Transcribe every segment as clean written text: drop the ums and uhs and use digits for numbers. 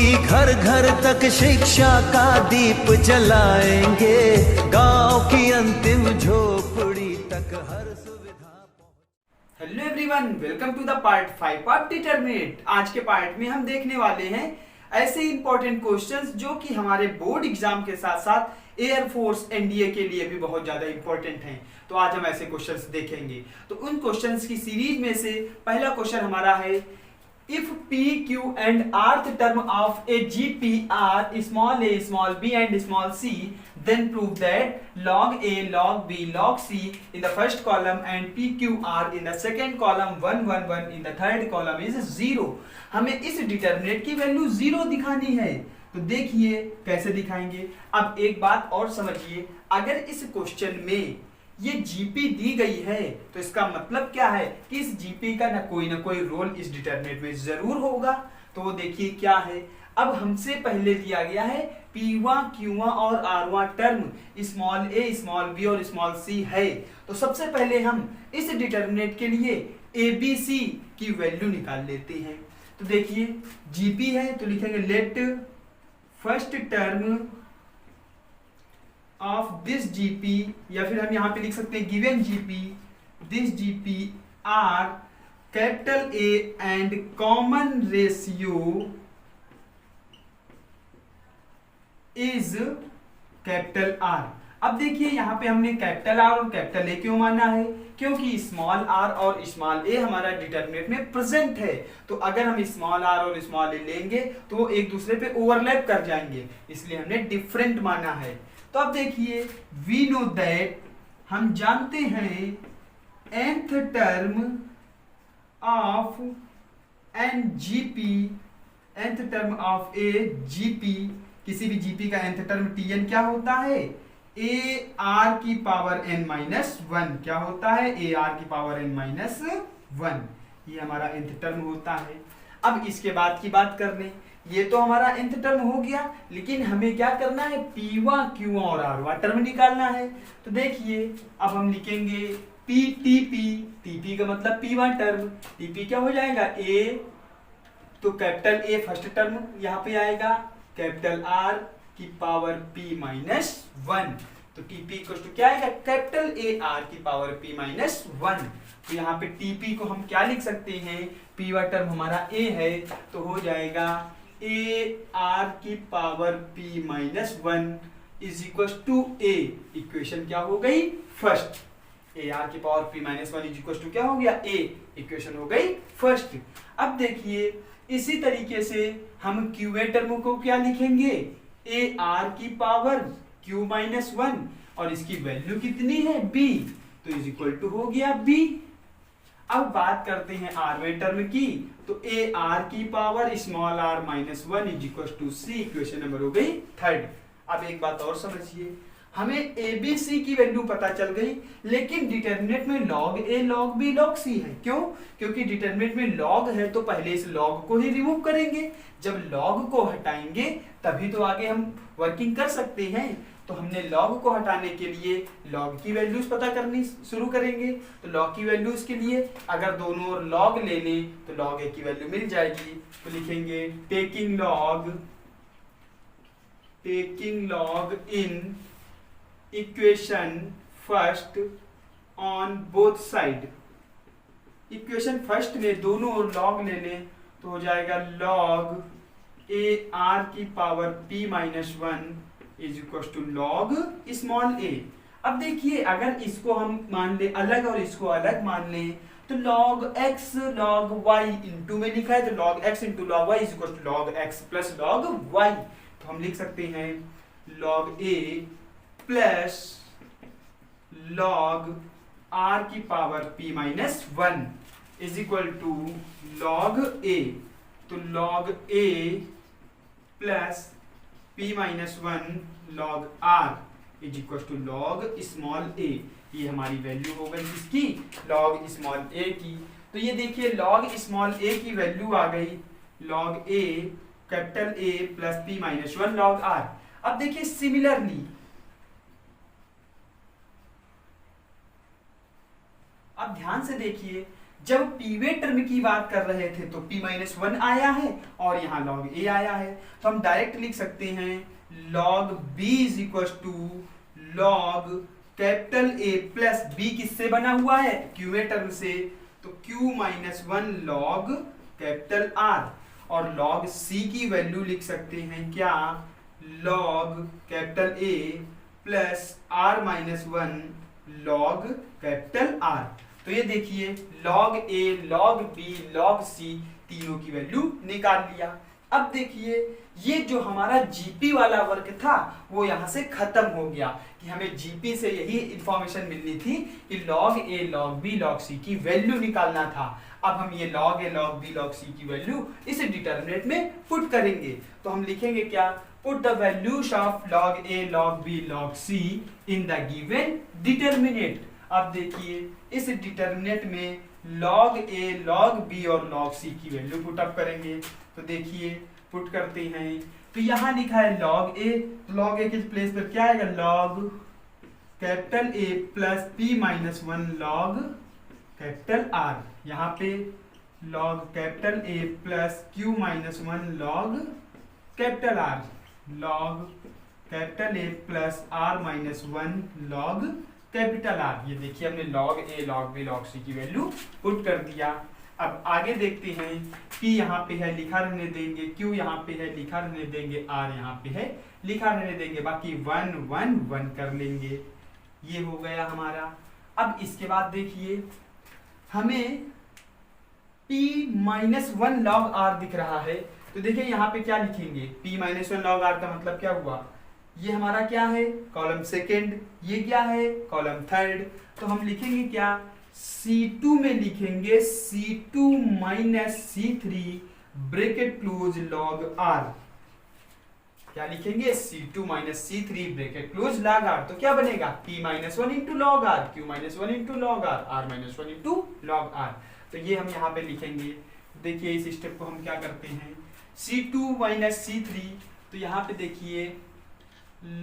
की घर घर तक शिक्षा का दीप जलाएंगे, गांव की अंतिम झोपड़ी तक हर सुविधा। Hello everyone, welcome to the part 5 of determinant. आज के पार्ट में हम देखने वाले हैं ऐसे इंपॉर्टेंट क्वेश्चंस जो कि हमारे बोर्ड एग्जाम के साथ साथ एयरफोर्स एनडीए के लिए भी बहुत ज्यादा इंपॉर्टेंट हैं। तो आज हम ऐसे क्वेश्चंस देखेंगे। तो उन क्वेश्चंस की सीरीज में से पहला क्वेश्चन हमारा है, if p, q and rth term of a gp are small a, small b and small c, then prove that log a, log b, log c in the first column and p, q, r in the second column, 1 1 1 in the third column is 0। हमें इस determinant की value 0 दिखानी है। तो देखिए कैसे दिखाएंगे। अब एक बात और समझिए, अगर इस क्वेश्चन में ये जीपी दी गई है तो इसका मतलब क्या है कि इस जीपी का ना कोई रोल इस डिटरमिनेंट में जरूर होगा। तो वो देखिए क्या है। अब हमसे पहले दिया गया है पीवा, क्यूवा और आरवा टर्म स्मॉल ए, स्मॉल बी और स्मॉल सी है। तो सबसे पहले हम इस डिटरमिनेंट के लिए एबीसी की वैल्यू निकाल लेते हैं। तो देखिए जीपी है तो लिखेंगे let first term of this GP, या फिर हम यहां पे लिख सकते हैं given GP, this GP are capital A and common ratio is capital R. अब देखिए यहां पे हमने कैपिटल आर और कैपिटल ए क्यों माना है, क्योंकि स्मॉल आर और स्मॉल ए हमारा डिटरमिनेंट में प्रेजेंट है। तो अगर हम स्मॉल आर और स्मॉल ए लेंगे तो वो एक दूसरे पे ओवरलैप कर जाएंगे, इसलिए हमने डिफरेंट माना है। तो अब देखिए वी नो दैट, हम जानते हैं nth term of an GP, nth term of a GP, किसी भी जीपी का nth टर्म tn क्या होता है, ए आर की पावर n माइनस 1 क्या होता है, ए आर की पावर n माइनस 1, ये हमारा nth टर्म होता है। अब इसके बाद की बात कर लें, ये तो हमारा nth टर्म हो गया, लेकिन हमें क्या करना है, पीवा, क्यूवा और आरवा टर्म निकालना है। तो देखिए अब हम लिखेंगे पी टीपी, टीपी का मतलब पीवा टर्म, टीपी क्या हो जाएगा ए, तो कैपिटल ए फर्स्ट टर्म यहाँ पे आएगा, कैपिटल आर की पावर पी माइनस 1, तो टीपी इक्वल टू क्या आएगा, कैपिटल ए आर की पावर पी माइनस 1। तो यहाँ पे टीपी को हम क्या लिख सकते हैं, पीवा टर्म हमारा ए है तो हो जाएगा ए आर की power P minus 1 is equal to a, equation क्या हो गई फर्स्ट, ए आर की power P minus 1 is equal to क्या हो गया ए, इक्वेशन हो गई फर्स्ट। अब देखिए इसी तरीके से हम क्यू ए टर्म को क्या लिखेंगे, ए आर की पावर क्यू माइनस 1 और इसकी वैल्यू कितनी है बी, तो इज इक्वल टू हो गया बी। अब बात करते हैं आरवे टर्म की, तो ए आर की power small r minus 1 is equal to c, equation number हो गई थर्ड। अब एक बात और समझिए, हमें एबीसी की वैल्यू पता चल गई, लेकिन डिटरमिनेंट में लॉग ए, लॉग बी, लॉग सी है। क्यों, क्योंकि डिटरमिनेंट में लॉग है तो पहले इस लॉग को ही रिमूव करेंगे, जब लॉग को हटाएंगे तभी तो आगे हम वर्किंग कर सकते हैं। तो हमने लॉग को हटाने के लिए लॉग की वैल्यूज पता करनी शुरू करेंगे। तो लॉग की वैल्यूज के लिए अगर दोनों ओर लॉग ले लें तो लॉग ए की वैल्यू मिल जाएगी। तो लिखेंगे taking log in equation first on both side, equation first में दोनों ओर लॉग ले लें तो हो जाएगा लॉग ए आर की power P minus 1 is equal to log small a. अब देखिए अगर इसको हम मान ले अलग और इसको अलग मान लें तो log x log y into में लिखा है, तो log x into log y is equal to log x plus log y। तो हम लिख सकते हैं log a plus log r की power p minus 1 is equal to log a, तो log a plus p minus 1 log r is equal to log small a। ये हमारी value हो गई इसकी, लॉग स्मॉल a की। तो ये देखिए लॉग स्मॉल a की वैल्यू आ गई, log a capital A plus p minus 1 log r। अब देखिए सिमिलरली, अब ध्यान से देखिए जब पीवे टर्म की बात कर रहे थे तो p-1 आया है और यहाँ log a आया है, तो हम डायरेक्ट लिख सकते हैं log b is equal to log capital A plus b किससे बना हुआ है, क्यूवे टर्म से, तो q-1 log कैपिटल R, और log c की वैल्यू लिख सकते हैं क्या, log capital A plus r-1 log capital R। तो ये देखिए log A, log B, log C तीनों की वैल्यू निकाल लिया। अब देखिए ये जो हमारा जीपी वाला वर्क था वो यहाँ से खत्म हो गया, कि हमें जीपी से यही इंफॉर्मेशन मिलनी थी कि log A, log B, log C की वैल्यू निकालना था। अब हम ये log A, log B, log C की वैल्यू इस डिटरमिनेंट में पुट करेंगे, तो हम लिखेंगे क्या, put the values of log A, log B, log C in the given determinant. अब देखिए इस डिटरमिनेंट में log A, log B और log C की वैल्यू पुट अप करेंगे, तो देखिए पुट करते हैं, तो यहाँ लिखा है log A, तो log A के प्लेस पर क्या आएगा, log capital A plus p-1 log capital R, यहाँ पे log capital A plus q-1 log capital R, log capital A plus r-1 log capital R। ये देखिए हमने log A, log B, log C की value put कर दिया। अब आगे देखते हैं, P यहाँ पे है लिखा रहने देंगे, Q यहाँ पे है लिखा रहने देंगे, R यहाँ पे है लिखा रहने देंगे, बाकी 1 1 1 कर लेंगे। ये हो गया हमारा। अब इसके बाद देखिए हमें p-1 log R दिख रहा है, तो देखिए यहाँ पे क्या लिखेंगे, p-1 log R का मतलब क्या हुआ, ये हमारा क्या है, कॉलम सेकेंड, ये क्या है, कॉलम थर्ड, तो हम लिखेंगे क्या, C2 में लिखेंगे C2 minus C3 bracket close log R, क्या लिखेंगे, C2 minus C3 bracket close log R, तो क्या बनेगा, p-1 into log R, q-1 into log R, r-1 into log R। तो ये हम यहाँ पे लिखेंगे। देखिए इस स्टेप को हम क्या करते हैं, C2 माइनस C3, तो यहाँ पे देखिए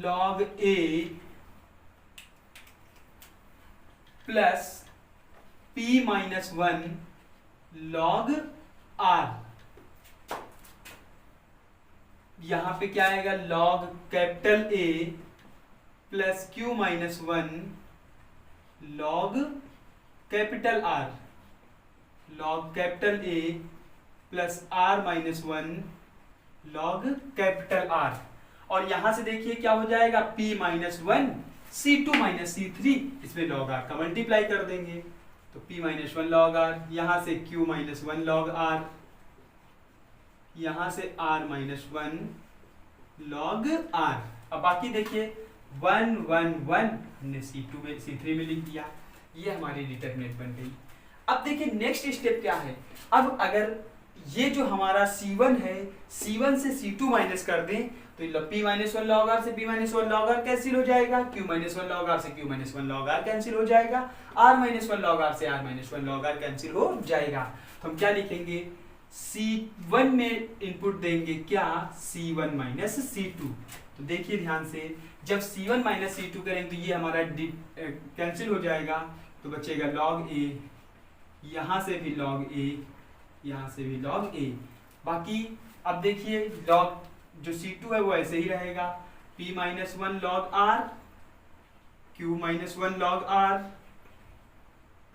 log A plus p-1 log R, यहां पे क्या आएगा, log capital A plus q-1 log capital R, log capital A plus r-1 log capital R, और यहां से देखिए क्या हो जाएगा, p-1 C2 माइनस C3, इसमें log R का मल्टीप्लाई कर देंगे, तो p-1 log R, यहां से q-1 log R, यहां से r-1 log R। अब बाकी देखिए 1 1 1 हमने C2 में C3 में लिख दिया, ये हमारी डिटरमिनेंट बन गई। अब देखिए नेक्स्ट स्टेप क्या है, अब अगर ये जो हमारा C1 है, C1 से C2 माइनस कर दें, तो p-1 log R से p-1 log R कैंसिल हो जाएगा, q-1 log R से q-1 log R कैंसिल हो जाएगा, r-1 log R से r-1 log R कैंसिल हो जाएगा। तो हम क्या लिखेंगे, C1 में इनपुट देंगे क्या, C1 माइनस C2, तो देखिए ध्यान से, जब C1 माइनस C2 करेंगे तो ये हमारा कैंसिल हो जाएगा, तो बचेगा log A, यहाँ से भी log A, यहाँ से भी log A। बाकी अब देखिए log जो C2 है वो ऐसे ही रहेगा, p-1 log R, q-1 log R,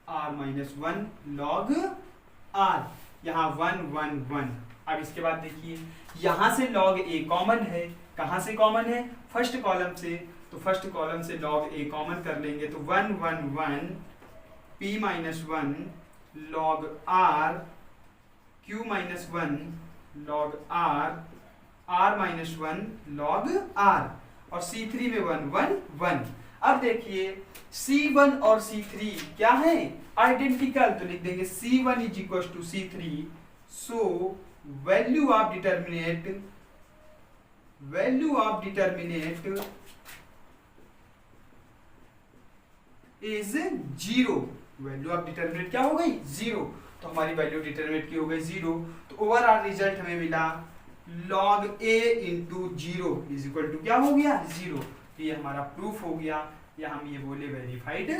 r-1 log R, यहाँ 1 1 1। अब इसके बाद देखिए यहाँ से log A कॉमन है, कहाँ से कॉमन है, फर्स्ट कॉलम से, तो फर्स्ट कॉलम से log A कॉमन कर लेंगे, तो 1 1 1 p-1 log R, q-1 log R, r-1 log R, और C3 में 1 1 1। अब देखिए C1 और C3 क्या है, आइडेंटिकल, तो लिख देंगे C1 is equal to C3, so value of determinant is 0, value of determinant क्या हो गई, 0, तो हमारी वैल्यू डिटरमिनेंट की हो गई 0। तो ओवरऑल रिजल्ट हमें मिला log A into 0 is equal to क्या हो गया, 0। तो ये हमारा प्रूफ हो गया, या हम ये बोले वेरीफाइड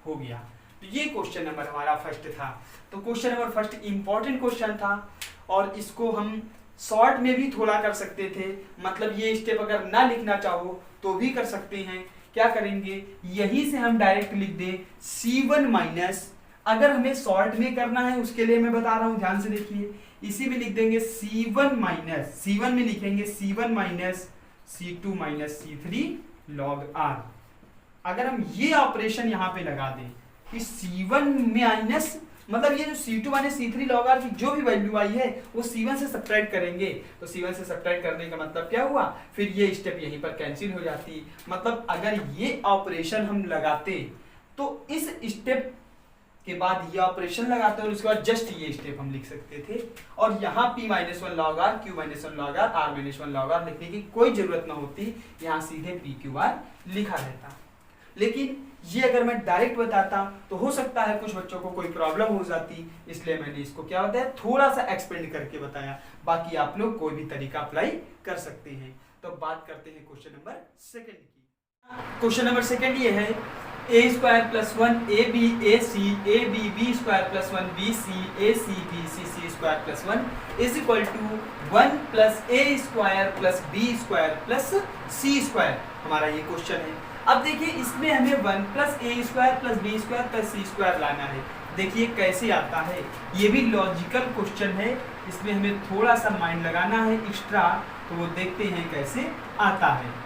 हो गया। तो ये क्वेश्चन नंबर हमारा फर्स्ट था। तो question number first important question था और इसको हम शॉर्ट में भी थोड़ा कर सकते थे, मतलब ये स्टेप अगर ना लिखना चाहो तो भी कर सकते हैं। क्या करेंगे, यही से हम डायरेक्ट लिख दें C1 माइनस, अगर हमें शॉर्ट में करना है उसके लिए मैं बता रहा हूं, ध्यान से देखिए, इसी में लिख देंगे C1 माइनस, C1 में लिखेंगे C1 minus C2 minus C3 log R। अगर हम ये ऑपरेशन यहाँ पे लगा दें कि C1 माइनस, मतलब ये जो C2 minus C3 log R की जो भी वैल्यू आई है वो C1 से सब्ट्रैक्ट करेंगे, तो C1 से सब्ट्रैक्ट करने का मतलब क्या हुआ, फिर ये स्टेप यहीं पर कैंसिल हो जाती। मतलब अगर ये ऑपरेशन हम लगाते तो इस स्टेप के बाद ये ऑपरेशन लगाते और उसके बाद जस्ट ये स्टेप हम लिख सकते थे, और यहाँ P-1 log R, Q-1 log R, R-1 log R लिखने की कोई जरूरत ना होती, यहाँ सीधे PQR लिखा रहता। लेकिन ये अगर मैं डायरेक्ट बताता तो हो सकता है कुछ बच्चों को कोई प्रॉब्लम हो जाती, इसलिए मैंने इसको क्या बताया, थोड़ा सा एक्सपेंड करके बताया। बाकी आप लोग कोई भी तरीका अप्लाई कर सकते हैं। तो बात करते हैं क्वेश्चन नंबर सेकंड की। क्वेश्चन नंबर सेकंड ये है a square plus 1 ab ac ab b square plus 1 bc ac bc c square plus 1 is equal to 1 plus a square plus b square plus c square, हमारा ये question है। अब देखिए इसमें हमें 1 plus a square plus b square plus c square लाना है। देखिए कैसे आता है, ये भी लॉजिकल क्वेश्चन है, इसमें हमें थोड़ा सा माइंड लगाना है एक्स्ट्रा, तो वो देखते हैं कैसे आता है।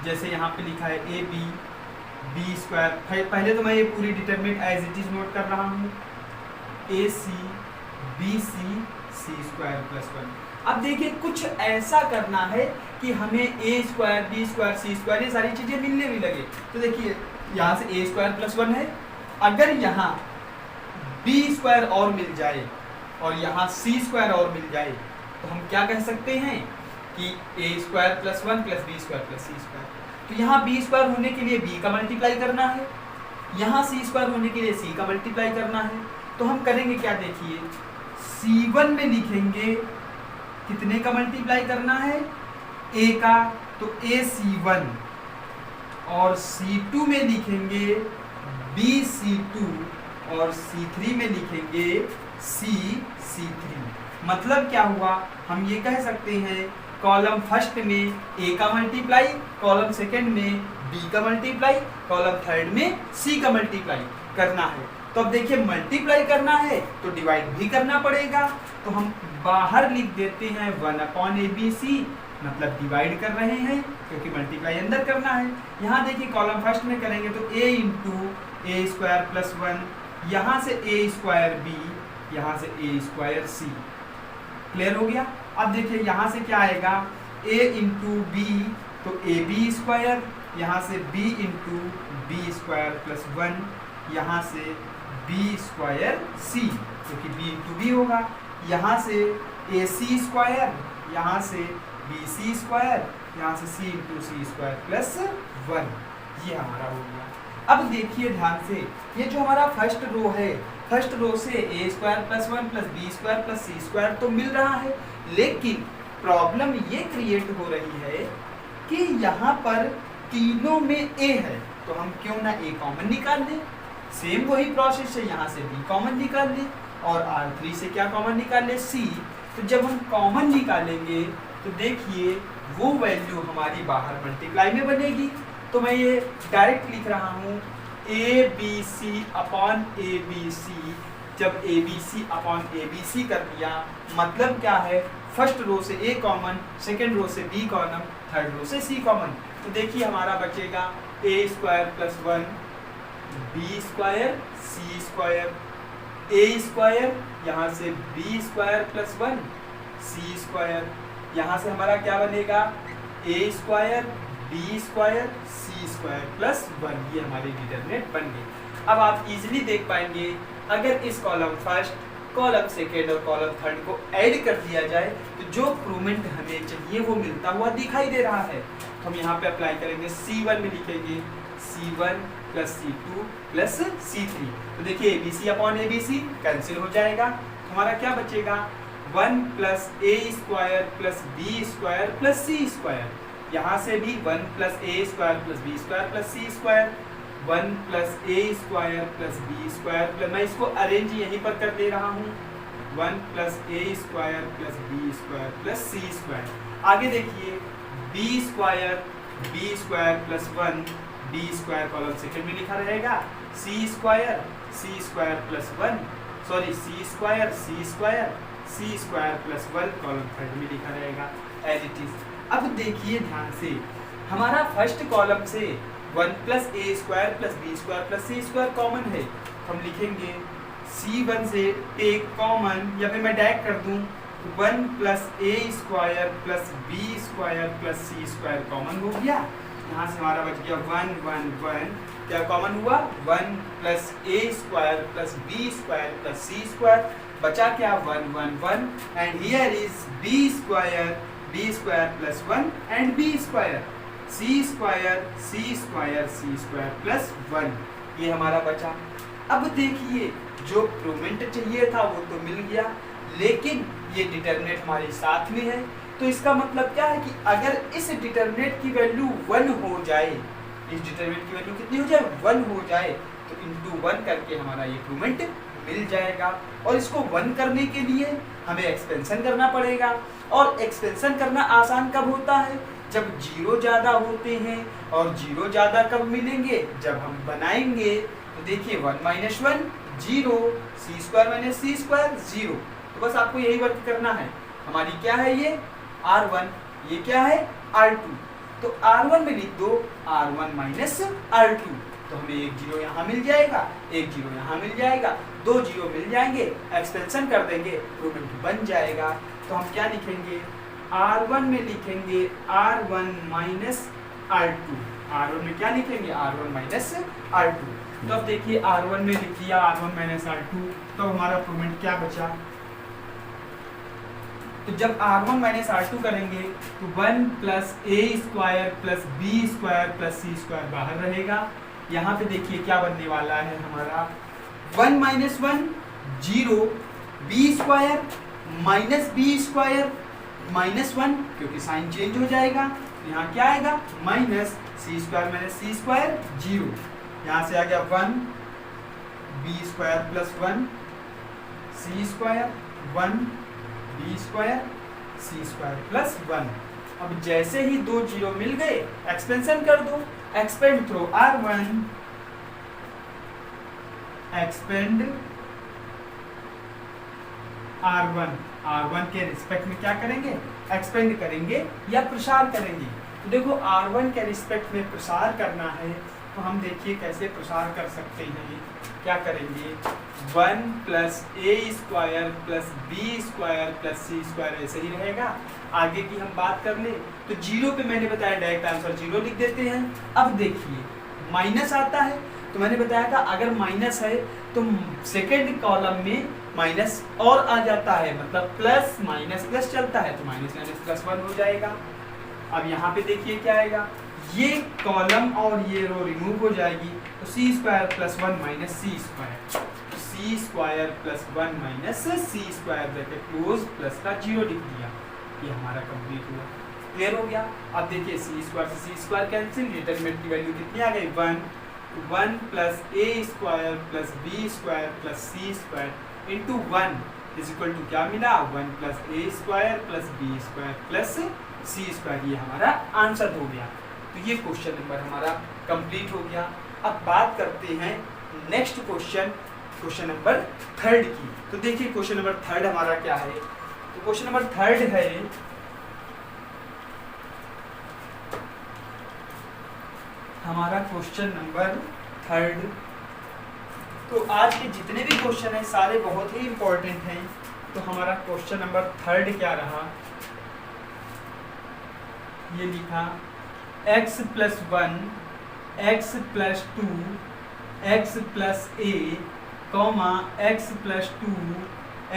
जैसे यहाँ पे लिखा है ए बी बी स्क्वायर, पहले तो मैं ये पूरी determinant as it is note कर रहा हूँ, a c b c c square plus 1। अब देखिए कुछ ऐसा करना है कि हमें a square b square C square ये सारी चीजें मिलने भी लगे। तो देखिए यहाँ से ए स्क्वायर प्लस 1 है, अगर यहाँ बी स्क्वायर और मिल जाए और यहाँ सी स्क्वायर और मिल जाए तो हम क्या कह सकते हैं कि A square plus 1 plus B square plus C square. तो यहाँ बी स्क्वायर होने के लिए बी का मल्टीप्लाई करना है, यहाँ सी स्क्वायर होने के लिए सी का मल्टीप्लाई करना है। तो हम करेंगे क्या, देखिए C1 में लिखेंगे कितने का मल्टीप्लाई करना है, a का, तो a C1, और C2 में लिखेंगे b C2, और C3 में लिखेंगे c C3। मतलब क्या हुआ, हम ये कह सकते हैं कॉलम फर्स्ट में a का मल्टीप्लाई, कॉलम सेकंड में b का मल्टीप्लाई, कॉलम थर्ड में c का मल्टीप्लाई करना है। तो अब देखिए मल्टीप्लाई करना है तो डिवाइड भी करना पड़ेगा, तो हम बाहर लिख देते हैं 1/ABC, मतलब डिवाइड कर रहे हैं क्योंकि मल्टीप्लाई अंदर करना है। यहाँ देखिए कॉलम फर्स्ट में करेंगे तो a into a square plus 1, यहाँ से a स्क्वायर b, यहाँ से a स्क्वायर c। क्लियर हो गया। अब देखिए यहाँ से क्या आएगा, a इंटू बी, तो ए बी स्क्वायर, यहाँ से b into b square plus 1, यहाँ से बी स्क्वायर सी, क्योंकि b इंटू बी होगा, यहाँ से ए सी स्क्वायर, यहाँ से बी सी स्क्वायर, यहाँ से c into c square plus 1, ये हमारा हो गया। अब देखिए ध्यान से, ये जो हमारा फर्स्ट रो है, फर्स्ट रो से A square plus 1 plus B square plus C square तो मिल रहा है, लेकिन प्रॉब्लम ये क्रिएट हो रही है कि यहाँ पर तीनों में a है, तो हम क्यों ना a कॉमन निकाल लें। सेम वही प्रोसेस है, यहाँ से b कॉमन निकाल लें और R3 से क्या कॉमन निकाल लें, c। तो जब हम कॉमन निकालेंगे तो देखिए वो वैल्यू हमारी बाहर मल्टीप्लाई में बनेगी। तो मैं ये डायरेक्ट लिख रहा हूँ ABC अपॉन ABC, जब ABC अपॉन ABC कर दिया, मतलब क्या है, फर्स्ट रो से a कॉमन, सेकेंड रो से b कॉमन, थर्ड रो से c कॉमन। तो देखिए हमारा बचेगा a square plus 1 b square c square, a square, यहाँ से b square plus 1 c square, यहाँ से हमारा क्या बनेगा a square b square c square plus 1, ये हमारी डिटरमिनेंट बन गई। अब आप इजीली देख पाएंगे अगर इस कॉलम फर्स्ट, कॉलम सेकेंड और कॉलम थर्ड को ऐड कर दिया जाए तो जो प्रूवमेंट हमें चाहिए वो मिलता हुआ दिखाई दे रहा है। तो हम यहाँ पे अप्लाई करेंगे, C1 में लिखेंगे C1 plus C2 plus C3। तो देखिए ABC अपॉन ABC कैंसिल हो जाएगा, हमारा क्या बचेगा 1 plus a square plus b square plus c square, यहाँ से भी 1 plus a square plus b square plus c square, 1 plus A square plus B square plus, मैं इसको अरेंज यहीं पर कर दे रहा हूँ, 1 प्लस ए square plus B square plus C square. आगे देखिए B square plus 1 D square column second में लिखा रहेगा, C square plus 1 sorry C square plus 1 column third में लिखा रहेगा एज इट इज। अब देखिए ध्यान से, हमारा फर्स्ट कॉलम से 1 प्लस ए square plus B square plus C square common है, हम लिखेंगे C1 से टेक कॉमन, या फिर मैं डायरेक्ट कर दूं 1 प्लस ए square plus B square plus C square common हो गया। यहाँ से हमारा बच गया 1 1 1, क्या कॉमन हुआ 1 प्लस ए square plus B square plus C square, बचा क्या 1 1 1, and here is B square plus 1 and B square C square plus 1, ये हमारा बचा। अब देखिए जो प्रूवमेंट चाहिए था वो तो मिल गया, लेकिन ये डिटरमिनेंट हमारे साथ में है, तो इसका मतलब क्या है कि अगर इस डिटरमिनेंट की वैल्यू 1 हो जाए, इस डिटरमिनेंट की वैल्यू कितनी हो जाए 1 हो जाए, तो इंटू 1 करके हमारा ये प्रूवमेंट मिल जाएगा। और इसको 1 करने के लिए हमें एक्सपेंशन करना पड़ेगा, और एक्सपेंशन करना आसान कब होता है, जब 0 ज़्यादा होते हैं, और 0 ज़्यादा कब मिलेंगे, जब हम बनाएंगे। तो देखिए 1 माइनस 1 0, सी स्क्वायर माइनस सी स्क्वायर 0, तो बस आपको यही वर्क करना है। हमारी क्या है ये R1, ये क्या है R2, तो R1 में लिख दो R1 माइनस R2, तो हमें एक 0 यहाँ मिल जाएगा, एक 0 यहाँ मिल जाएगा, 2 0 मिल जाएंगे, एक्सपेंशन कर देंगे, प्रूवमेंट बन जाएगा। तो हम क्या लिखेंगे, R1 में लिखेंगे R1 माइनस R2, R1 में क्या लिखेंगे R1 माइनस R2। तो अब देखिए R1 में लिख दिया R1 माइनस R2, तो हमारा प्रूवमेंट क्या बचा, तो जब R1 माइनस R2 करेंगे तो 1 प्लस ए square plus B square plus C square बाहर रहेगा। यहाँ पे देखिए क्या बनने वाला है हमारा 1 minus 1 0, b square minus b square minus 1, क्योंकि साइन चेंज हो जाएगा, यहाँ क्या आएगा माइनस सी स्क्वायर 0, यहाँ से आ गया 1 बी स्क्वायर प्लस 1 सी स्क्वायर 1 बी स्क्वायर सी स्क्वायर प्लस 1। अब जैसे ही 2 0 मिल गए, एक्सपेंशन कर दो, expand throw R1, expand R1 के रिस्पेक्ट में क्या करेंगे, एक्सपेंड करेंगे या प्रसार करेंगे। तो देखो R1 के रिस्पेक्ट में प्रसार करना है, तो हम देखिए कैसे प्रसार कर सकते हैं, क्या करेंगे 1 प्लस ए square plus B square plus C square ऐसे ही रहेगा। आगे की हम बात कर ले तो 0 पे मैंने बताया डायरेक्ट आंसर 0 लिख देते हैं। अब देखिए माइनस आता है, तो मैंने बताया था अगर माइनस है तो सेकेंड कॉलम में माइनस और आ जाता है, मतलब प्लस माइनस प्लस चलता है, तो माइनस माइनस प्लस 1 हो जाएगा। अब यहाँ पे देखिए क्या आएगा, ये कॉलम और ये रो रिमूव हो जाएगी, तो सी square plus 1 minus c square, सी square plus 1 minus c square bracket close plus का 0 लिख दिया, ये हमारा कंप्लीट हुआ, क्लियर हो गया। अब देखिए सी स्क्वायर से सी स्क्वायर कैंसिल, डिटरमिनेंट की वैल्यू कितनी आ गई 1 plus A square plus B square plus C square into 1 is equal to क्या मिला 1 प्लस ए square plus B square plus C square, ये हमारा आंसर हो गया। तो ये क्वेश्चन नंबर हमारा कंप्लीट हो गया। अब बात करते हैं नेक्स्ट क्वेश्चन नंबर 3 की। तो देखिए क्वेश्चन नंबर 3 हमारा क्या है, तो क्वेश्चन नंबर 3 है हमारा क्वेश्चन नंबर 3। तो आज के जितने भी क्वेश्चन हैं सारे बहुत ही इंपॉर्टेंट हैं। तो हमारा क्वेश्चन नंबर 3 क्या रहा, ये लिखा x plus 1 x plus 2 x plus a comma x plus 2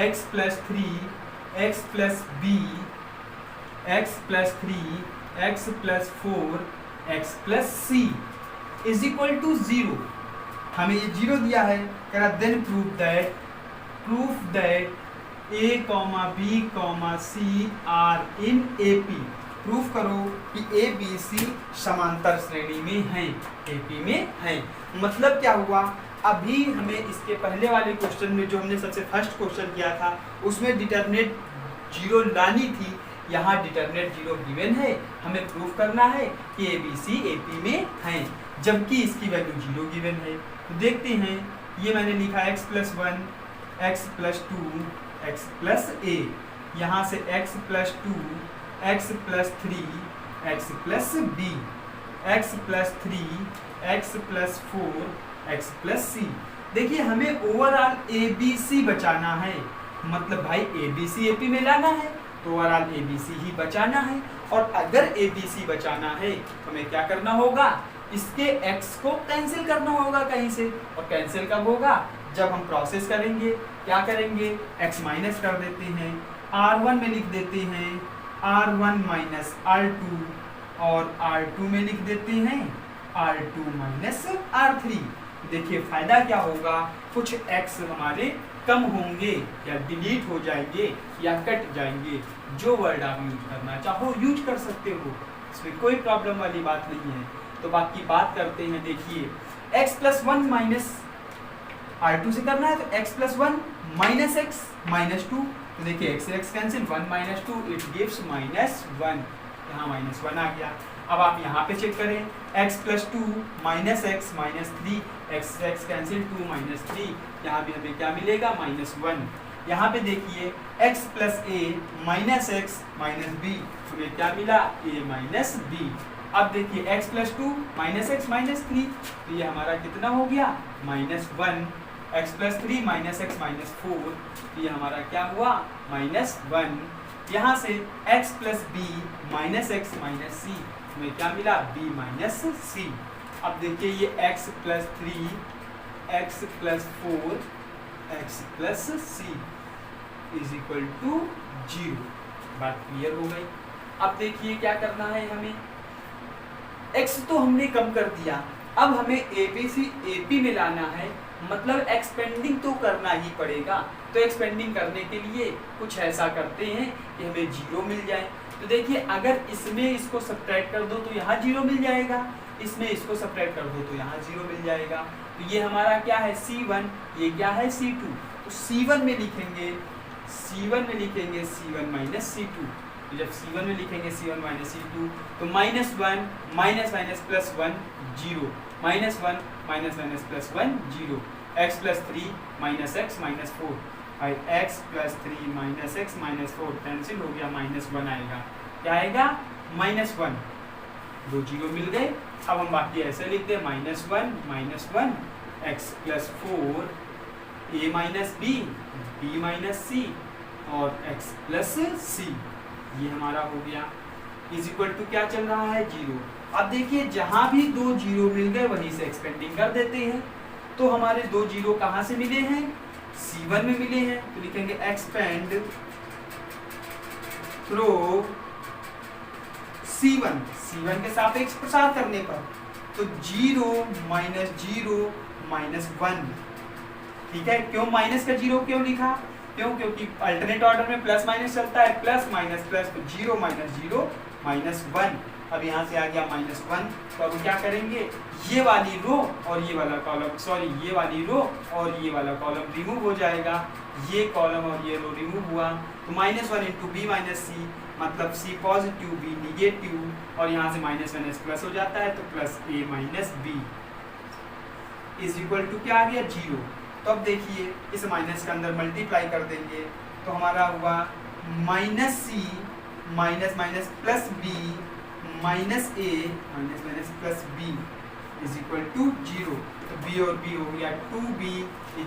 x plus 3 x plus b x plus 3 x plus 4 x प्लस c इज इक्वल टू 0। हमें ये 0 दिया है, कह रहा then proof that a, b, c are in AP। प्रूफ करो कि ए बी सी समांतर श्रेणी में हैं, एपी में हैं। मतलब क्या हुआ, अभी हमें इसके पहले वाले क्वेश्चन में जो हमने सबसे फर्स्ट क्वेश्चन किया था उसमें डिटरमिनेंट 0 लानी थी, यहाँ डिटरमिनेंट 0 गिवन है, हमें प्रूफ करना है कि ए बी सी एपी में हैं, जबकि इसकी वैल्यू 0 गिवन है। तो देखते हैं, ये मैंने लिखा x + 1, x + 2, x + a, यहाँ से x + 2, x + 3, x + b, x + 3, x + 4, x + c। देखिए हमें ओवरऑल ए बी सी बचाना है, मतलब भाई ए बी सी एपी में लाना है तो ओवरऑल ए बी सी ही बचाना है। और अगर ए बी सी बचाना है तो हमें क्या करना होगा, इसके x को कैंसिल करना होगा कहीं से, और कैंसिल कब होगा, जब हम प्रोसेस करेंगे। क्या करेंगे, x माइनस कर देते हैं, r1 में लिख देते हैं r1 माइनस r2, और r2 में लिख देते हैं r2 माइनस r3। देखिए फायदा क्या होगा, कुछ x हमारे कम होंगे या डिलीट हो जाएंगे या कट जाएंगे। जो वर्ड आप यूज करना चाहो यूज कर सकते हो, इसमें कोई प्रॉब्लम वाली बात नहीं है। तो बाकी बात करते हैं, देखिए x + 1 माइनस r2 से करना है तो x + 1 माइनस x माइनस 2, तो देखिए x से x cancel, 1 minus 2 it gives -1, यहाँ -1 आ गया। अब आप यहाँ पे चेक करें, x + 2 minus x minus 3, x से x कैंसिल, 2 माइनस 3, यहाँ भी हमें क्या मिलेगा, -1। यहाँ पे देखिए x + a minus x minus b, हमें क्या मिला, a माइनस b। अब देखिए x + 2 माइनस x माइनस 3, तो ये हमारा कितना हो गया, -1। x + 3 माइनस x माइनस 4, तो ये हमारा क्या हुआ, -1। यहाँ से x + b minus x minus c, हमें क्या मिला, b माइनस c। अब देखिए ये x + 3, x + 4, x + c = 0। बात क्लियर हो गई। अब देखिए क्या करना है हमें, x तो हमने कम कर दिया, अब हमें ABC AP में लाना है, मतलब एक्सपेंडिंग तो करना ही पड़ेगा। तो एक्सपेंडिंग करने के लिए कुछ ऐसा करते हैं कि हमें 0 मिल जाए। तो देखिए अगर इसमें इसको सब्ट्रैक्ट कर दो तो यहाँ 0 मिल जाएगा, इसमें इसको सब्ट्रैक्ट कर दो तो यहाँ 0 मिल जाएगा। तो ये हमारा क्या है, C1, ये क्या है, C2। तो C1 में लिखेंगे C1 माइनस C2, तो जब C1 में लिखेंगे C1 माइनस C2 तो -1 minus minus plus 1 0, -1 minus minus plus 1 0, x + 3 minus x minus 4, और x + 3 minus x minus 4 cancel हो गया, -1 आएगा। क्या आएगा, -1, 2 0 मिल गए। अब हम बाकी ऐसे लिखते हैं -1 x + 4 a minus b minus c और x + c, ये हमारा हो गया, = क्या चल रहा है, 0। अब देखिए जहां भी 2 0 मिल गए वहीं से एक्सपेंडिंग कर देते हैं। तो हमारे 2 0 कहां से मिले हैं, C1 में मिले हैं, तो लिखेंगे एक्सपेंड थ्रू C1 के सापेक्ष प्रसार करने पर, तो 0 -1, ठीक है। क्यों माइनस का 0 क्यों लिखा, क्योंकि अल्टरनेट ऑर्डर में प्लस माइनस चलता है, प्लस माइनस प्लस, तो 0 -1। अब यहाँ से आ गया -1, तो अब क्या करेंगे, ये वाली रो और ये वाला कॉलम, ये वाली रो और ये वाला कॉलम रिमूव हो जाएगा, ये कॉलम और ये रो रिमूव हुआ, तो -1 × b - c, मतलब c पॉजिटिव b निगेटिव, और यहाँ से माइनस प्लस हो जाता है, तो +a - b = क्या आ गया, 0। तो अब देखिए इस माइनस के अंदर मल्टीप्लाई कर देंगे, तो हमारा हुआ -c minus minus plus b minus a minus minus plus b = 0। तो b और b हो गया 2b =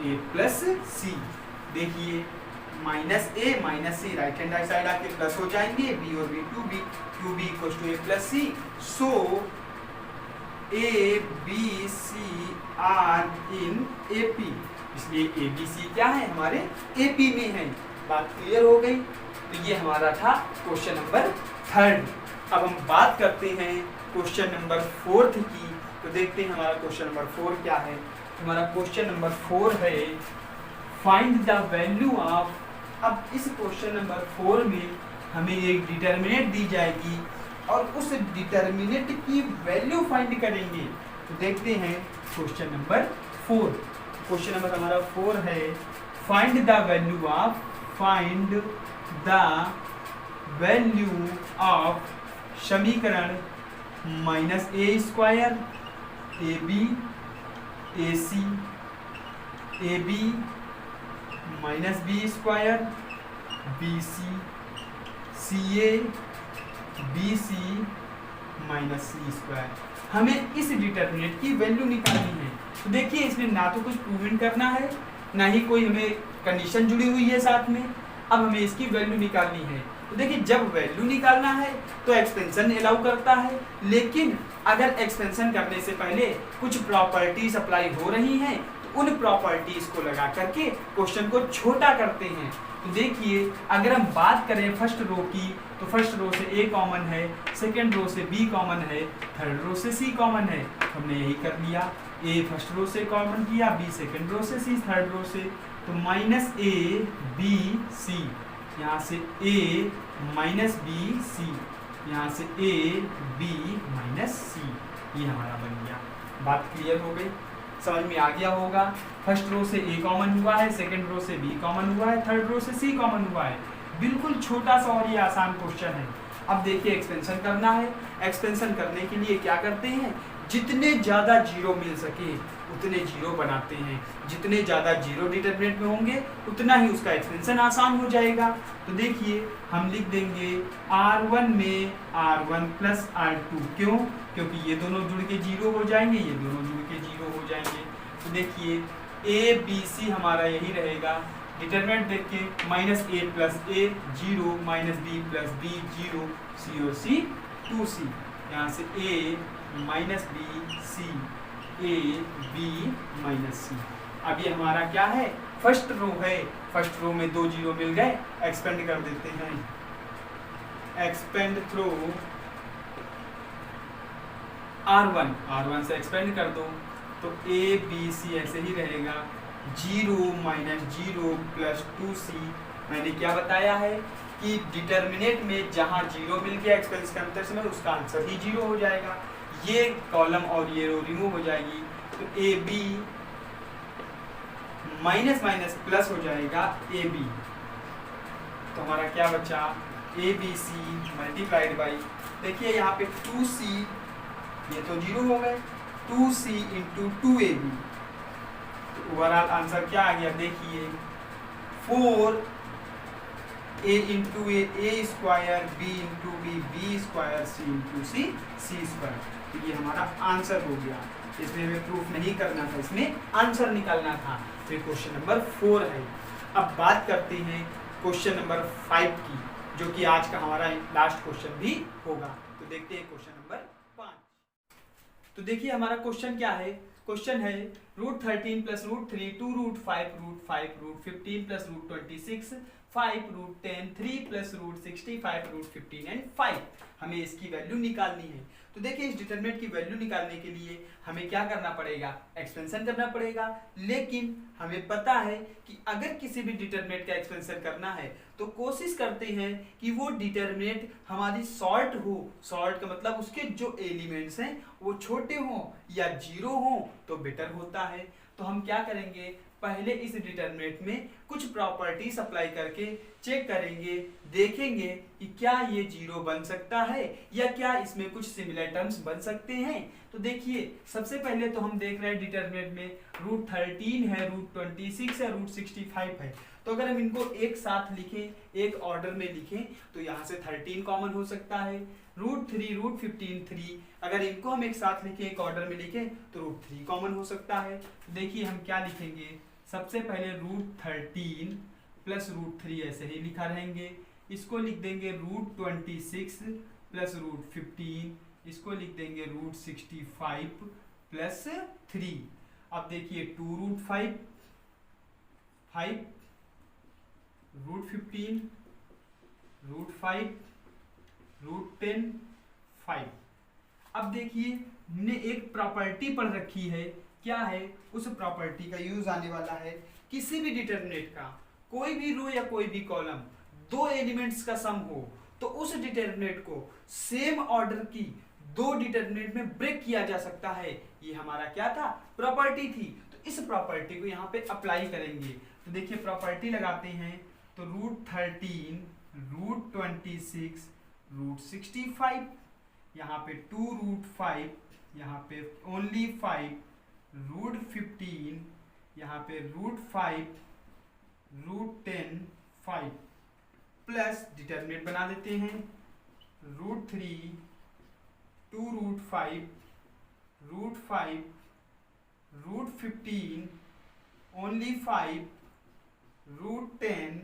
a प्लस c। देखिए -a minus c right hand side आके प्लस हो जाएंगे, b और b 2b = a plus c। So A B C are in AP, इसलिए A B C क्या है, हमारे AP में है। बात क्लियर हो गई। तो ये हमारा था क्वेश्चन नंबर 3। अब हम बात करते हैं क्वेश्चन नंबर 4 की। तो देखते हैं हमारा क्वेश्चन नंबर 4 क्या है। हमारा क्वेश्चन नंबर 4 है फाइंड द वैल्यू ऑफ। अब इस क्वेश्चन नंबर 4 में हमें एक डिटरमिनेट दी जाएगी और उस डिटरमिनेट की वैल्यू फाइंड करेंगे। तो देखते हैं क्वेश्चन नंबर 4। क्वेश्चन नंबर हमारा 4 है फाइंड द वैल्यू ऑफ समीकरण minus a square a b a c A B minus b square b c c A b c minus c square. हमें इस determinant की वैल्यू निकालनी है। तो देखिए इसमें ना तो कुछ प्रूव करना है, ना ही कोई हमें कंडीशन जुड़ी हुई है साथ में। अब हमें इसकी वैल्यू निकालनी है। तो देखिए जब वैल्यू निकालना है तो एक्सपेंशन अलाउ करता है, लेकिन अगर एक्सपेंशन करने से पहले कुछ प्रॉपर्टीज अप्लाई हो रही हैं तो उन प्रॉपर्टीज को लगा करके क्वेश्चन को छोटा करते हैं। तो देखिए अगर हम बात करें फर्स्ट रो की, तो फर्स्ट रो से ए कॉमन है, सेकंड रो से बी कॉमन है, थर्ड रो से सी कॉमन है। हमने यही कर लिया, ए फर्स्ट रो से कॉमन किया, बी सेकंड रो से, सी थर्ड रो से। तो माइनस ए बी सी, यहाँ से ए माइनस बी सी, यहाँ से ए बी माइनस सी, ये हमारा बन गया। बात क्लियर हो गई, समझ में आ गया होगा। फर्स्ट रो से ए कॉमन हुआ है, सेकंड रो से बी कॉमन हुआ है, थर्ड रो से सी कॉमन हुआ है। बिल्कुल छोटा सा और ये आसान क्वेश्चन है। अब देखिए एक्सपेंशन करना है। एक्सपेंशन करने के लिए क्या करते हैं, जितने ज़्यादा जीरो मिल सके उतने जीरो बनाते हैं। जितने ज़्यादा जीरो डिटरमिनेंट में होंगे उतना ही उसका एक्सपेंशन आसान हो जाएगा। तो देखिए हम लिख देंगे R1 में R1 प्लस R2। क्यों? क्योंकि ये दोनों जुड़ के जीरो हो जाएंगे, ये दोनों जुड़ के जीरो हो जाएंगे। तो देखिए ए बी सी हमारा यही रहेगा। डिटरमिनेंट देख के minus A plus A zero, minus B plus B zero, C और सी 2c, यहाँ से A minus B C, A B minus C. अब ये हमारा क्या है, फर्स्ट रो है। फर्स्ट रो में दो जीरो मिल गए, एक्सपेंड कर देते हैं। एक्सपेंड थ्रू R1 से एक्सपेंड कर दो तो ए बी सी ऐसे ही रहेगा। Zero minus zero plus 2c। मैंने क्या बताया है कि डिटरमिनेंट में जहाँ जीरो मिल गया एक्सपेंस करते समय उसका आंसर ही जीरो हो जाएगा। ये कॉलम और ये रो रिमूव हो जाएगी। तो a B minus minus plus हो जाएगा ए बी। तो हमारा क्या बचा, a b c multiplied by, देखिए यहाँ पे 2c, ये तो जीरो हो गए, 2c इंटू 2ab। तो ओवरऑल आंसर क्या आ गया, देखिए 4 a into a square, b into b square, c into c square. तो ये हमारा आंसर हो गया। इसमें हमें प्रूफ नहीं करना था, इसमें आंसर निकालना था। फिर क्वेश्चन नंबर 4 है। अब बात करते हैं क्वेश्चन नंबर 5 की, जो कि आज का हमारा लास्ट क्वेश्चन भी होगा। तो देखते हैं क्वेश्चन नंबर 5। तो देखिए हमारा क्वेश्चन क्या है। क्वेश्चन है √13 प्लस √3 2 √5 √5 √15 प्लस √26 5 √10 3 प्लस √65 √15 एंड 5। हमें इसकी वैल्यू निकालनी है। तो देखिए इस डिटरमिनेंट की वैल्यू निकालने के लिए हमें क्या करना पड़ेगा, एक्सपेंशन करना पड़ेगा। लेकिन हमें पता है कि अगर किसी भी डिटरमिनेंट का एक्सपेंशन करना है तो कोशिश करते हैं कि वो डिटरमिनेंट हमारी सॉल्ट हो। सॉल्ट का मतलब उसके जो एलिमेंट्स हैं वो छोटे हों या जीरो हों तो बेटर होता है। तो हम क्या करेंगे, पहले इस डिटरमिनेंट में कुछ प्रॉपर्टीज अप्लाई करके चेक करेंगे, देखेंगे कि क्या ये जीरो बन सकता है या क्या इसमें कुछ सिमिलर टर्म्स बन सकते हैं। तो देखिए सबसे पहले तो हम देख रहे हैं डिटरमिनेंट में √13 है, √26 है, √65 है। तो अगर हम इनको एक साथ लिखें, एक ऑर्डर में लिखें, तो यहाँ से 13 कॉमन हो सकता है, √3 √15 3। अगर इनको हम एक साथ लिखें, एक ऑर्डर में लिखें, तो √3 कॉमन हो सकता है। देखिए हम क्या लिखेंगे, सबसे पहले √13 प्लस √3 ऐसे ही लिखा रहेंगे। इसको लिख देंगे √26 प्लस √15, इसको लिख देंगे √65 प्लस 3। अब देखिए 2 √5 5 √15 √5 √10 5। अब देखिए हमने एक प्रॉपर्टी पढ़ रखी है, क्या है, उस प्रॉपर्टी का यूज आने वाला है। किसी भी डिटरमिनेंट का कोई भी रो या कोई भी कॉलम दो एलिमेंट्स का सम हो तो उस डिटरमिनेंट को सेम ऑर्डर की दो डिटरमिनेंट में ब्रेक किया जा सकता है। ये हमारा क्या था, प्रॉपर्टी थी। तो इस प्रॉपर्टी को यहाँ पे अप्लाई करेंगे। तो देखिए प्रॉपर्टी लगाते हैं, तो √13, √26, √65, यहाँ पे 2√5, यहाँ पे ओनली 5, √15, यहाँ पे √5, √10, 5 प्लस डिटरमिनेंट बना देते हैं √3, 2√5, √5, √15, ओनली 5, √10,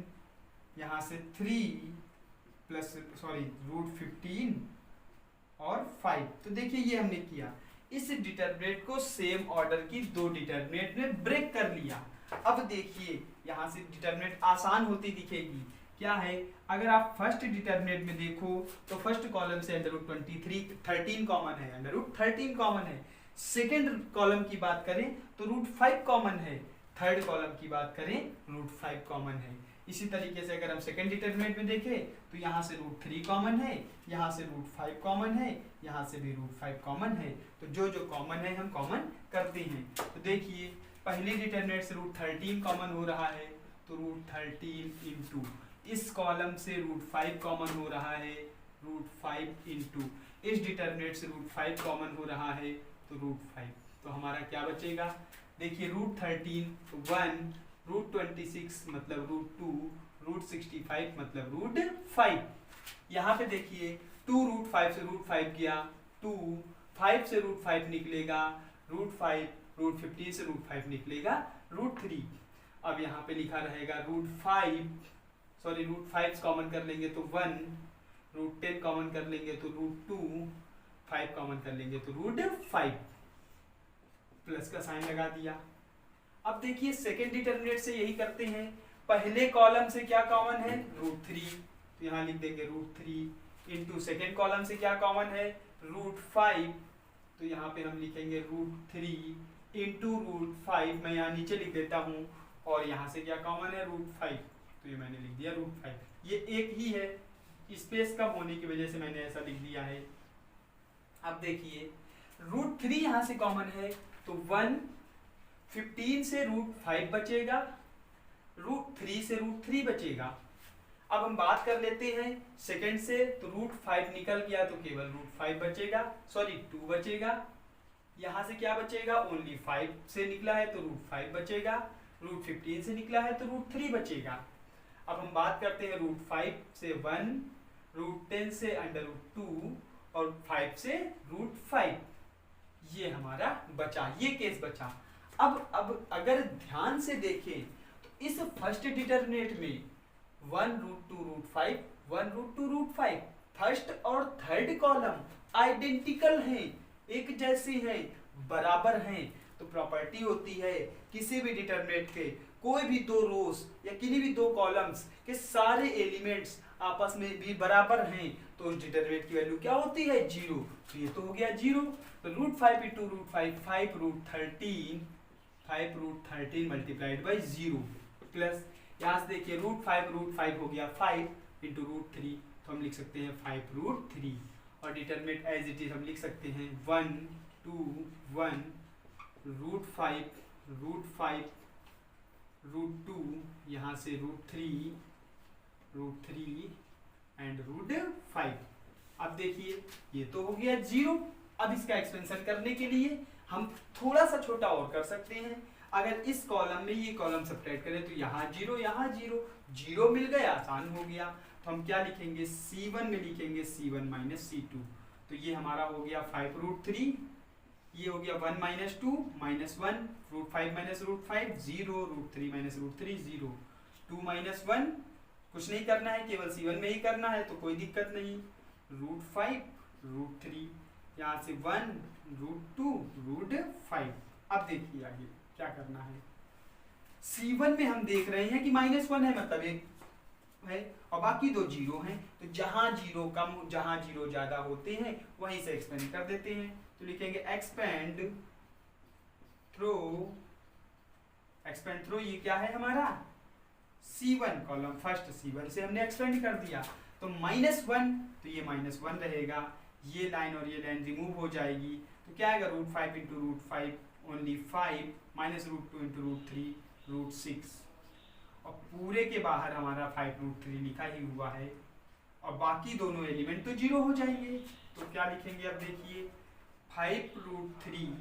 यहाँ से 3 प्लस √15 और 5। तो देखिए ये हमने किया, इस डिटरमिनेंट को सेम ऑर्डर की दो डिटरमिनेंट में ब्रेक कर लिया। अब देखिए यहाँ से डिटरमिनेंट आसान होती दिखेगी। क्या है, अगर आप फर्स्ट डिटरमिनेंट में देखो तो फर्स्ट कॉलम से √13 कॉमन है, √13 कॉमन है। सेकेंड कॉलम की बात करें तो √5 कॉमन है, थर्ड कॉलम की बात करें √5 कॉमन है। इसी तरीके से अगर हम सेकेंड डिटरमिनेंट में देखें तो यहाँ से √3 कॉमन है, यहाँ से √5 कॉमन है, यहाँ से भी √5 कॉमन है। तो जो जो कॉमन है हम कॉमन करते हैं। तो देखिए पहले डिटरमिनेंट से √13 कॉमन हो रहा है, तो √13 इंटू इस कॉलम से √5 कॉमन हो रहा है, √5 इंटू इस डिटरमिनेंट से √5 कॉमन हो रहा है, तो √5। तो हमारा क्या बचेगा, देखिए √13 1, √26 मतलब √2, √65 मतलब √5। यहाँ पे देखिए 2 √5 से √5 गया 2, 5 से √5 निकलेगा √5, √15 से √5 निकलेगा √3। अब यहाँ पे लिखा रहेगा √5 कॉमन कर लेंगे तो 1, √10 कॉमन कर लेंगे तो √2, 5 कॉमन कर लेंगे तो √5, प्लस का साइन लगा दिया। अब देखिए सेकेंड डिटरमिनेंट से यही करते हैं, पहले कॉलम से क्या कॉमन है, √3, तो यहाँ लिख देंगे √3 इंटू सेकेंड कॉलम से क्या कॉमन है, √5, तो यहाँ पे हम लिखेंगे √3 इंटू √5, मैं यहाँ नीचे लिख देता हूँ, और यहाँ से क्या कॉमन है, √5, तो ये मैंने लिख दिया √5। ये एक ही है, स्पेस कम होने की वजह से मैंने ऐसा लिख दिया है। अब देखिए √3 यहाँ से कॉमन है तो 1, 15 से √5 बचेगा, √3 से √3 बचेगा। अब हम बात कर लेते हैं सेकंड से, तो √5 निकल गया तो केवल √5 बचेगा, 2 बचेगा। यहाँ से क्या बचेगा, ओनली 5 से निकला है तो √5 बचेगा, √15 से निकला है तो √3 बचेगा। अब हम बात करते हैं √5 से 1, √10 से √2 और 5 से √5। ये हमारा बचा, ये केस बचा। अब अगर ध्यान से देखें तो इस फर्स्ट डिटरमिनेंट में 1 √2 √5, 1 √2 √5, फर्स्ट और थर्ड कॉलम आइडेंटिकल हैं, एक जैसी हैं, बराबर हैं। तो प्रॉपर्टी होती है किसी भी डिटरमिनेंट के कोई भी दो रोज या किसी भी दो कॉलम्स के सारे एलिमेंट्स आपस में भी बराबर हैं तो उस डिटरमिनेंट की वैल्यू क्या होती है, 0। तो ये तो हो गया 0। तो √5 इंटू √5 5 √13 मल्टीप्लाइड बाई 0 प्लस यहाँ से देखिए √5 हो गया 5 इंटू √3, तो हम लिख सकते हैं 5 √3 और डिटरमिनेंट एज इट इज हम लिख सकते हैं 1 2 1 √5 √2 यहाँ से √3 एंड √5। अब देखिए ये तो हो गया 0। अब इसका एक्सपेंशन करने के लिए हम थोड़ा सा छोटा और कर सकते हैं। अगर इस कॉलम में ये कॉलम सब्ट्रैक्ट करें तो यहाँ 0 यहाँ 0 मिल गया, आसान हो गया। तो हम क्या लिखेंगे, C1 में लिखेंगे C1 माइनस C2। तो ये हमारा हो गया 5 √3, ये हो गया 1 minus 2 minus 1, √5 minus √5 0, √3 minus √3 0, 2 minus 1 कुछ नहीं करना है, केवल C1 में ही करना है तो कोई दिक्कत नहीं। √5 √3 यहाँ से 1 √2 √5। अब देखिए आगे क्या करना है। C1 में हम देख रहे हैं कि -1 है, मतलब एक है और बाकी दो 0 हैं। तो जहां 0 कम जहां 0 ज्यादा होते हैं वहीं से एक्सपेंड कर देते हैं। तो लिखेंगे एक्सपेंड थ्रो, ये क्या है हमारा C1 कॉलम फर्स्ट, C1 से हमने एक्सपेंड कर दिया। तो -1, तो ये -1 रहेगा, ये लाइन और ये लाइन रिमूव हो जाएगी, तो क्या आएगा √5 इंटू √5 ओनली 5 -√2 इंटू √3 √6, और पूरे के बाहर हमारा 5√3 लिखा ही हुआ है, और बाकी दोनों एलिमेंट तो 0 हो जाएंगे। तो क्या लिखेंगे, अब देखिए 5√3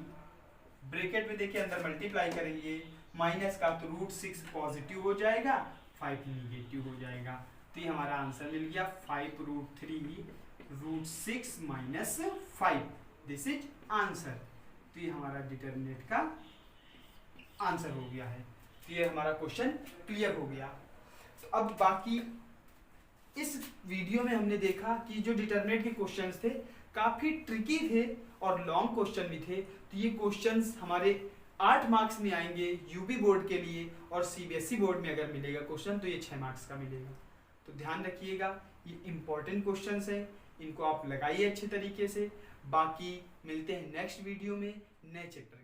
ब्रैकेट में देखिए अंदर मल्टीप्लाई करेंगे, माइनस का तो √6 पॉजिटिव हो जाएगा, 5 निगेटिव हो जाएगा, तो ये हमारा आंसर मिल गया 5√3 √6 माइनस 5, दिस इज आंसर। तो ये हमारा डिटरमिनेंट का आंसर हो गया है। तो ये हमारा क्वेश्चन क्लियर हो गया। तो अब बाकी इस वीडियो में हमने देखा कि जो डिटरमिनेंट के क्वेश्चंस थे काफी ट्रिकी थे और लॉन्ग क्वेश्चन भी थे। तो ये क्वेश्चंस हमारे 8 मार्क्स में आएंगे यूपी बोर्ड के लिए, और सीबीएसई बोर्ड में अगर मिलेगा क्वेश्चन तो ये 6 मार्क्स का मिलेगा। तो ध्यान रखिएगा, ये इंपॉर्टेंट क्वेश्चंस हैं, इनको आप लगाइए अच्छे तरीके से। बाकी मिलते हैं नेक्स्ट वीडियो में नए चैप्टर।